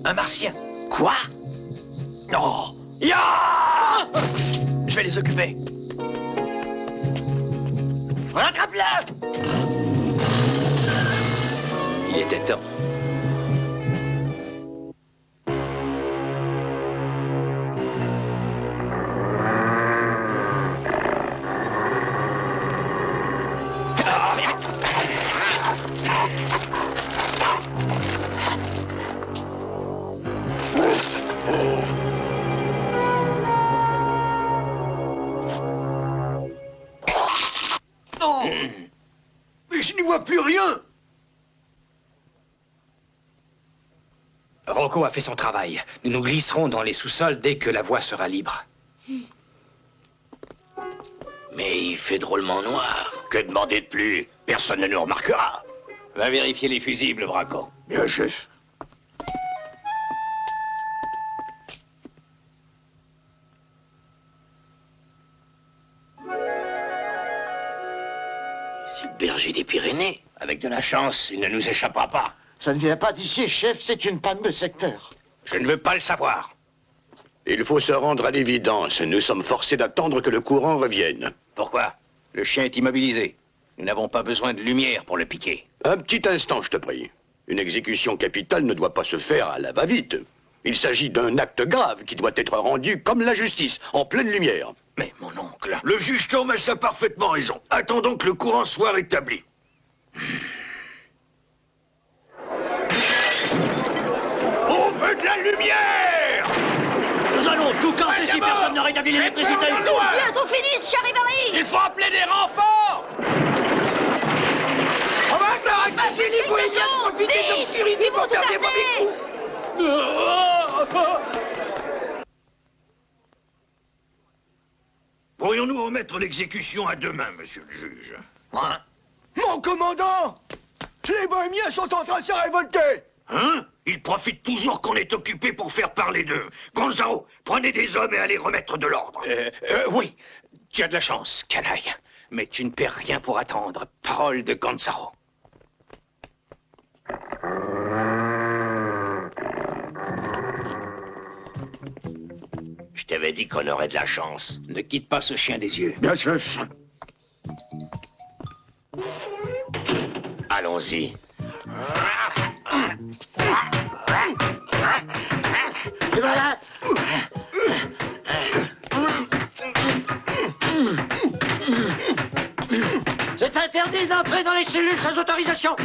Un martien. Quoi? Non. Ya! Je vais les occuper. Rattrape-le! Il était temps. Mais je n'y vois plus rien! Rocco a fait son travail. Nous nous glisserons dans les sous-sols dès que la voie sera libre. Mais il fait drôlement noir. Que demander de plus? Personne ne nous remarquera. Va vérifier les fusibles, Braco. Bien, chef. C'est le berger des Pyrénées. Avec de la chance, il ne nous échappera pas. Ça ne vient pas d'ici, chef, c'est une panne de secteur. Je ne veux pas le savoir. Il faut se rendre à l'évidence. Nous sommes forcés d'attendre que le courant revienne. Pourquoi? Le chien est immobilisé. Nous n'avons pas besoin de lumière pour le piquer. Un petit instant, je te prie. Une exécution capitale ne doit pas se faire à la va-vite. Il s'agit d'un acte grave qui doit être rendu comme la justice, en pleine lumière. Mais mon oncle... Le juge Thomas a parfaitement raison. Attendons que le courant soit rétabli. On veut de la lumière! Nous allons tout casser si personne ne rétablit l'électricité. Bientôt fini, Charivari! Il faut appeler des renforts! On va faire un fini pour essayer de profiter de l'obscurité pour faire des mauvais coups! Pourrions-nous remettre l'exécution à demain, monsieur le juge? Hein? Mon commandant! Les bohémiens sont en train de se révolter! Hein? Ils profitent toujours qu'on est occupé pour faire parler d'eux. Gonzalo, prenez des hommes et allez remettre de l'ordre. Oui, tu as de la chance, canaille. Mais tu ne perds rien pour attendre. Parole de Gonzalo. Je t'avais dit qu'on aurait de la chance. Ne quitte pas ce chien des yeux. Bien, chef. Allons-y. Et voilà! C'est interdit d'entrer dans les cellules sans autorisation!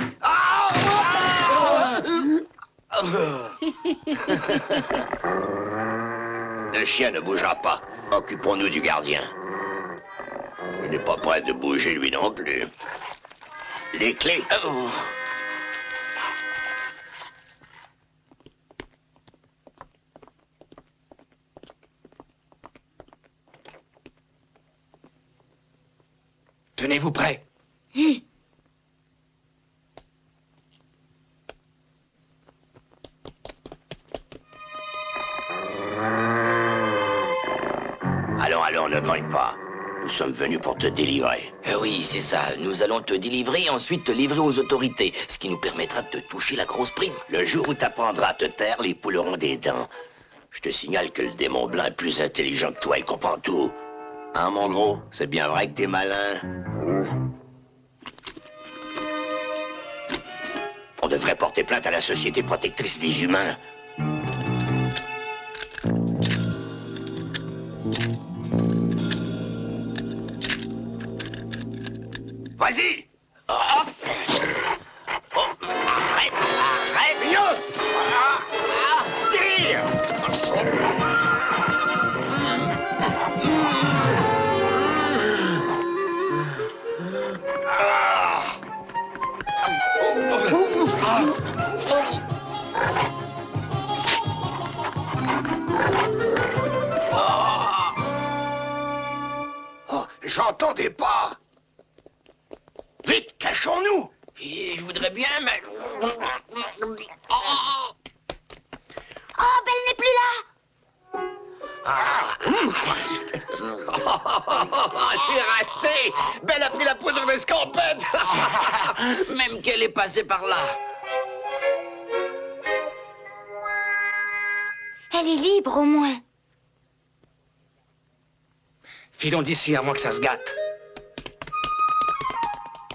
Le chien ne bougera pas. Occupons-nous du gardien. Il n'est pas prêt de bouger lui non plus. Les clés. Tenez-vous prêts. Allons, ne grogne pas. Nous sommes venus pour te délivrer. Oui, c'est ça. Nous allons te délivrer et ensuite te livrer aux autorités, ce qui nous permettra de te toucher la grosse prime. Le jour où t'apprendras à te taire, les poules auront des dents. Je te signale que le démon blanc est plus intelligent que toi, il comprend tout. Hein, mon gros? C'est bien vrai que t'es malin. On devrait porter plainte à la Société protectrice des humains. Vas-y! Hop! Oh, arrête! Mignos! Tire! Oh, j'entendais pas! Vite, cachons-nous! Je voudrais bien, mais... Oh, ben elle n'est plus là! C'est raté! Belle a pris la poudre d'escampette! Même qu'elle est passée par là. Belle est libre, au moins. Filons d'ici, à moins que ça se gâte.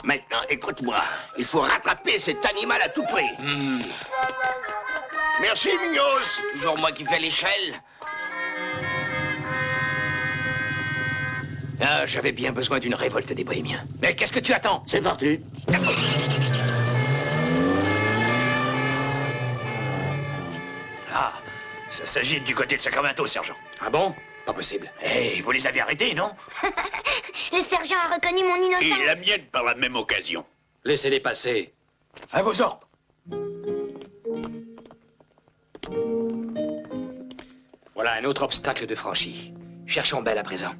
Maintenant, écoute-moi. Il faut rattraper cet animal à tout prix. Merci, Mignos. Toujours moi qui fais l'échelle. Ah, j'avais bien besoin d'une révolte des bohémiens. Mais qu'est-ce que tu attends? C'est parti. Ah, ça s'agite du côté de Sacramento, sergent. Ah bon? Pas possible. Eh, vous les avez arrêtés, non? Le sergent a reconnu mon innocence. Et la mienne par la même occasion. Laissez-les passer. À vos ordres. Voilà un autre obstacle de franchi. Cherchons Belle à présent.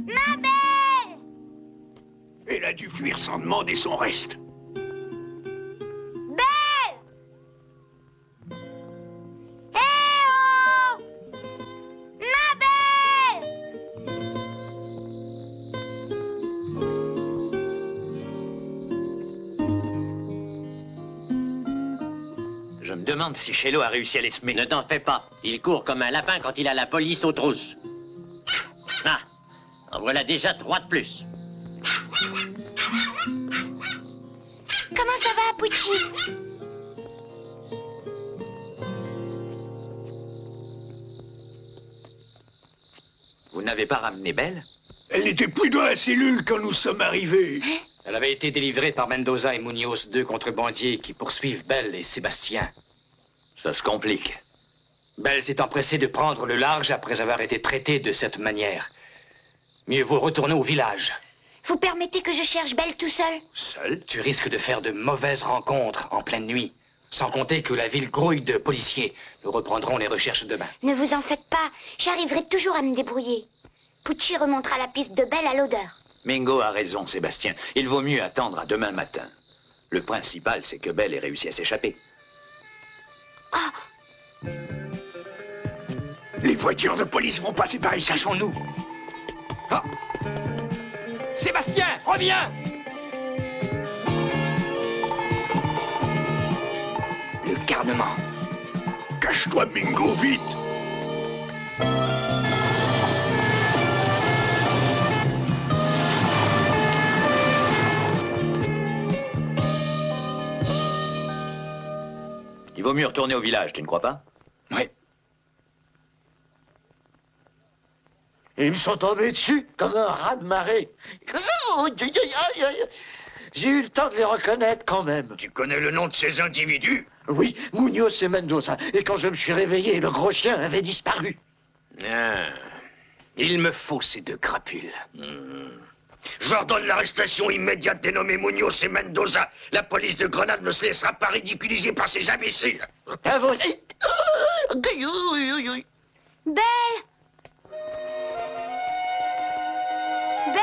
Ma Belle! Elle a dû fuir sans demander son reste. Belle! Ma Belle! Je me demande si Shello a réussi à les semer. Ne t'en fais pas. Il court comme un lapin quand il a la police aux trousses. Ah, en voilà déjà 3 de plus. Comment ça va, Pucci? Vous n'avez pas ramené Belle? Elle n'était plus dans la cellule quand nous sommes arrivés. Elle avait été délivrée par Mendoza et Munoz, 2 contrebandiers qui poursuivent Belle et Sébastien. Ça se complique. Belle s'est empressée de prendre le large après avoir été traitée de cette manière. Mieux vaut retourner au village. Vous permettez que je cherche Belle tout seul? Seul, tu risques de faire de mauvaises rencontres en pleine nuit. Sans compter que la ville grouille de policiers. Nous reprendrons les recherches demain. Ne vous en faites pas, j'arriverai toujours à me débrouiller. Pucci remontera la piste de Belle à l'odeur. Mingo a raison, Sébastien. Il vaut mieux attendre à demain matin. Le principal, c'est que Belle ait réussi à s'échapper. Les voitures de police vont passer par ici. Cachons-nous. Ah. Sébastien, reviens! Le garnement. Cache-toi, Mingo, vite. Il vaut mieux retourner au village, tu ne crois pas? Oui. Ils me sont tombés dessus comme un raz de marée. J'ai eu le temps de les reconnaître quand même. Tu connais le nom de ces individus? Oui, Munoz et Mendoza. Et quand je me suis réveillé, le gros chien avait disparu. Ah. Il me faut ces 2 crapules. J'ordonne l'arrestation immédiate des nommés Munoz et Mendoza. La police de Grenade ne se laissera pas ridiculiser par ces imbéciles. À vous. Belle! Belle!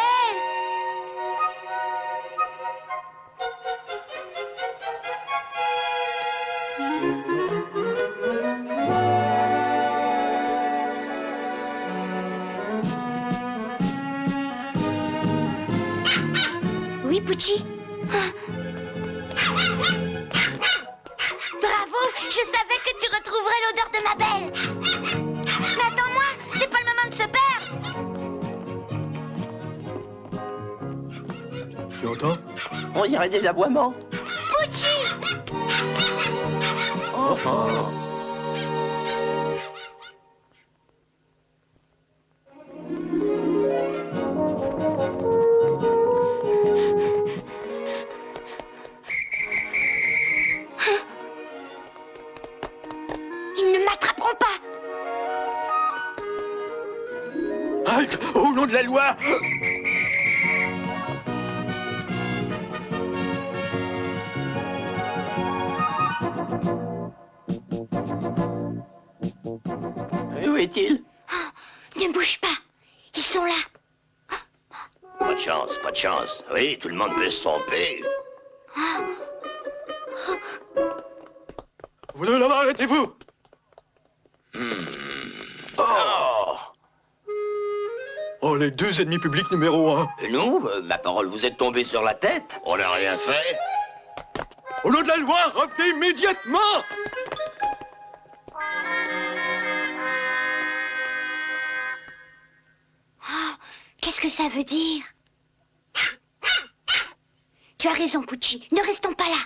Oui, Pucci? Bravo! Je savais que tu retrouverais l'odeur de ma Belle! Mais attends-moi! C'est pas le moment de se perdre! Tu entends? On dirait des aboiements. Pucci! Oh, oh. Ils ne m'attraperont pas! Halte! Au nom de la loi! Où est-il? Ne bouge pas! Ils sont là! Pas de chance, pas de chance. Oui, tout le monde peut se tromper. Vous deux là-bas, arrêtez-vous! Oh! Oh, les deux ennemis publics numéro 1. Et nous, ma parole, vous êtes tombés sur la tête. On n'a rien fait. Au nom de la loi, revenez immédiatement! Oh, qu'est-ce que ça veut dire? Tu as raison, Pucci. Ne restons pas là.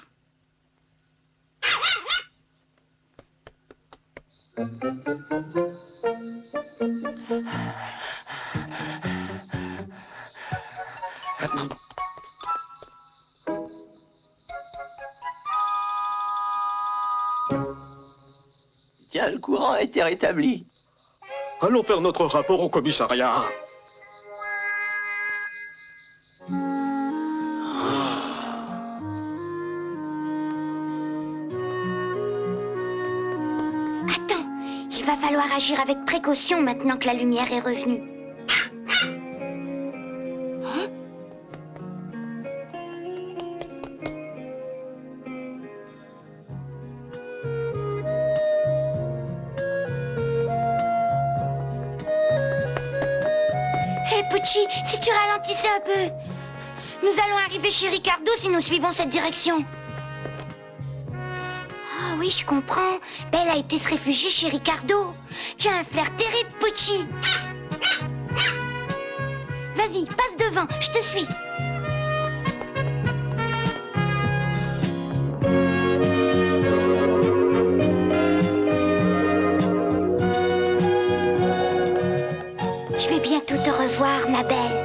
Tiens, le courant a été rétabli. Allons faire notre rapport au commissariat. Attends, il va falloir agir avec précaution maintenant que la lumière est revenue. Hein? Hé, Pucci, si tu ralentissais un peu. Nous allons arriver chez Ricardo si nous suivons cette direction. Ah oui, je comprends. Belle a été se réfugier chez Ricardo. Tu as un flair terrible, Pucci. Vas-y, passe devant, je te suis. Je vais bientôt te revoir, ma belle.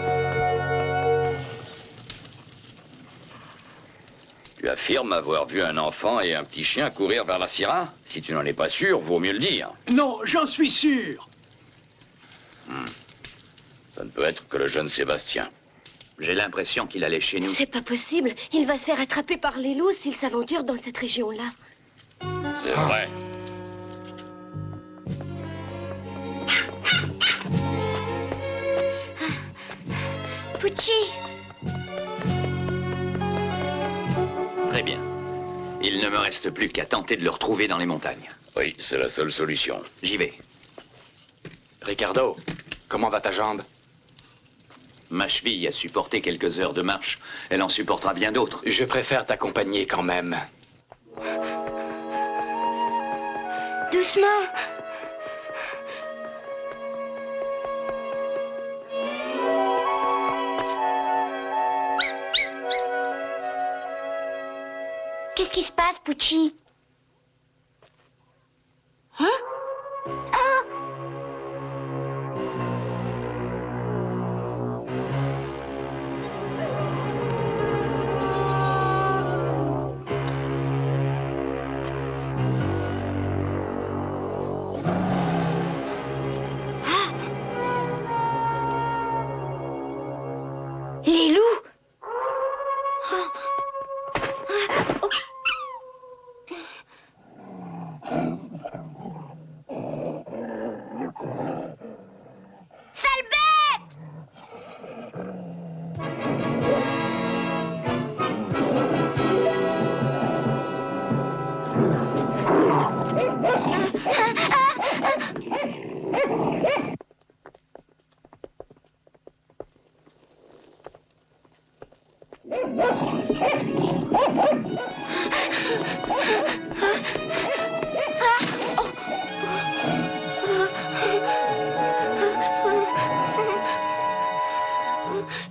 Tu affirmes avoir vu un enfant et un petit chien courir vers la Syrah? Si tu n'en es pas sûr, vaut mieux le dire. Non, j'en suis sûr. Ça ne peut être que le jeune Sébastien. J'ai l'impression qu'il allait chez nous. C'est pas possible. Il va se faire attraper par les loups s'il s'aventure dans cette région-là. C'est vrai. Pucci. Très bien. Il ne me reste plus qu'à tenter de le retrouver dans les montagnes. Oui, c'est la seule solution. J'y vais. Ricardo, comment va ta jambe? Ma cheville a supporté quelques heures de marche. Elle en supportera bien d'autres. Je préfère t'accompagner quand même. Doucement. Qu'est-ce qui se passe, Pucci? Hein? Oh! Ah! Les loups! Oh! Sale bête!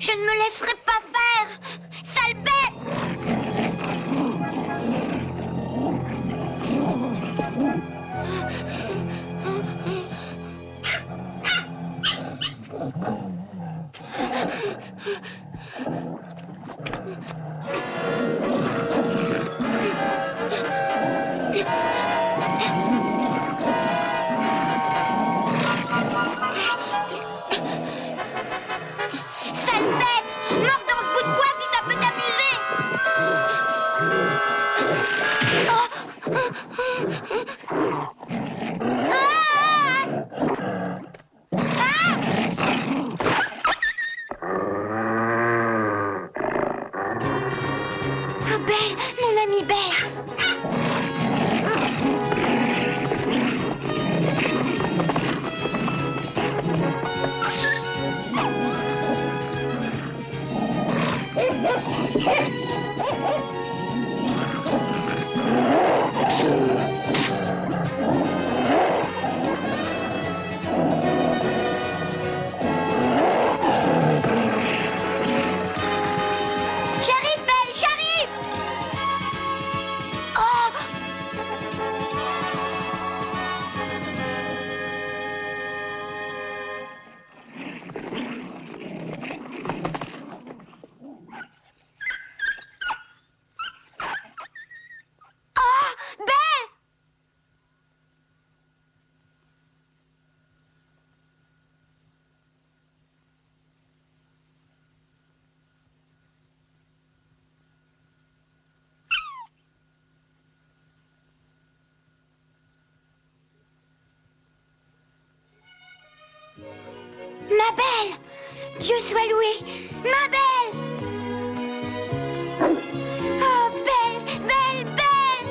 Je ne me laisserai pas faire! Sale bête! Sale bête! Mors dans ce bout de bois si ça peut t'amuser! Ma belle! Dieu soit loué! Ma belle! Oh, belle, belle, belle!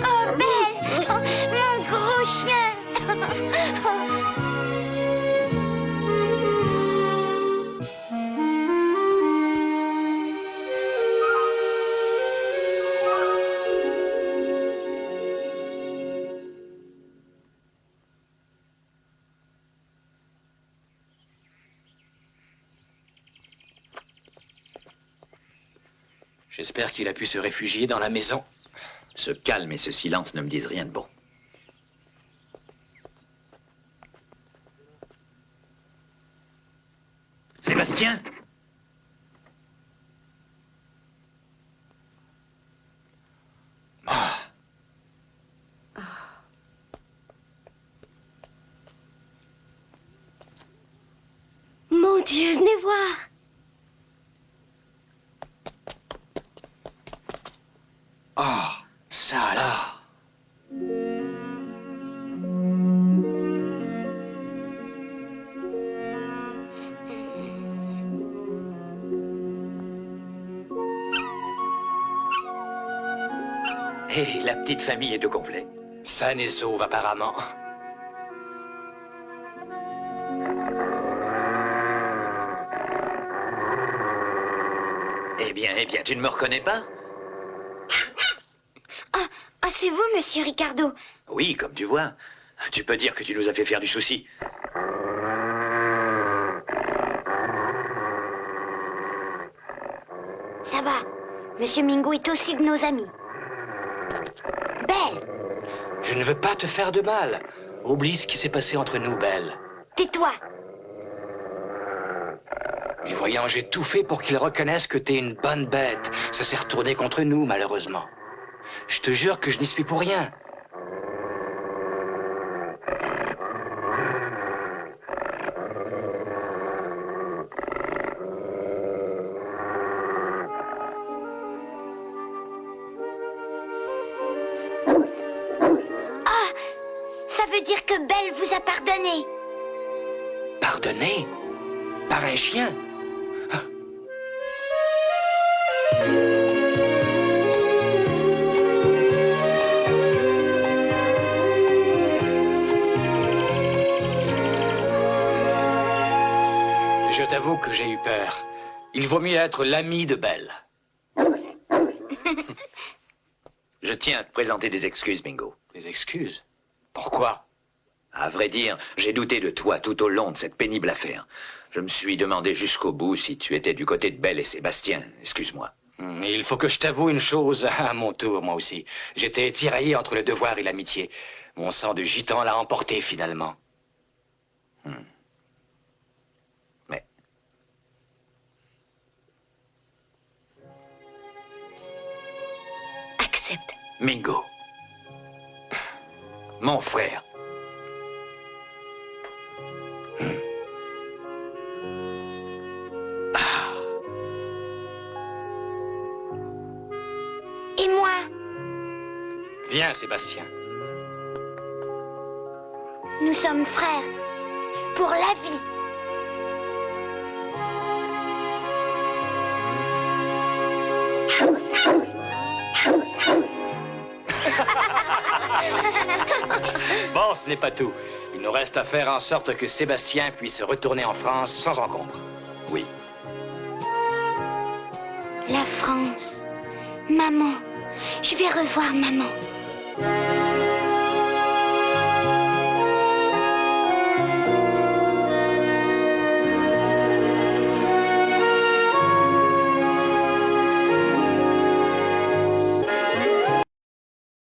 Oh, belle! Oh, mon gros chien! J'espère qu'il a pu se réfugier dans la maison. Ce calme et ce silence ne me disent rien de bon. Sébastien? Ah. Mon Dieu, venez voir. Oh, ça alors. Hé, la petite famille est au complet. Saine et sauve, apparemment. Eh bien, tu ne me reconnais pas? Ah, c'est vous, monsieur Ricardo. Oui, comme tu vois. Tu peux dire que tu nous as fait faire du souci. Ça va. Monsieur Mingo est aussi de nos amis. Belle, Je ne veux pas te faire de mal. Oublie ce qui s'est passé entre nous, Belle. tais-toi. Mais voyons, j'ai tout fait pour qu'ils reconnaissent que t'es une bonne bête. Ça s'est retourné contre nous, malheureusement. Je te jure que je n'y suis pour rien. Ah, ça veut dire que Belle vous a pardonné. Pardonné? Par un chien? Je t'avoue que j'ai eu peur. Il vaut mieux être l'ami de Belle. Je tiens à te présenter des excuses, Mingo. Des excuses? Pourquoi? À vrai dire, j'ai douté de toi tout au long de cette pénible affaire. Je me suis demandé jusqu'au bout si tu étais du côté de Belle et Sébastien. Excuse-moi. Il faut que je t'avoue une chose à mon tour, moi aussi. J'étais tiraillé entre le devoir et l'amitié. Mon sang de gitan l'a emporté, finalement. Mais... Accepte. Mingo. Mon frère. Et moi? Viens, Sébastien. Nous sommes frères. Pour la vie. Bon, ce n'est pas tout. Il nous reste à faire en sorte que Sébastien puisse retourner en France sans encombre. Oui. La France. Maman. Je vais revoir maman.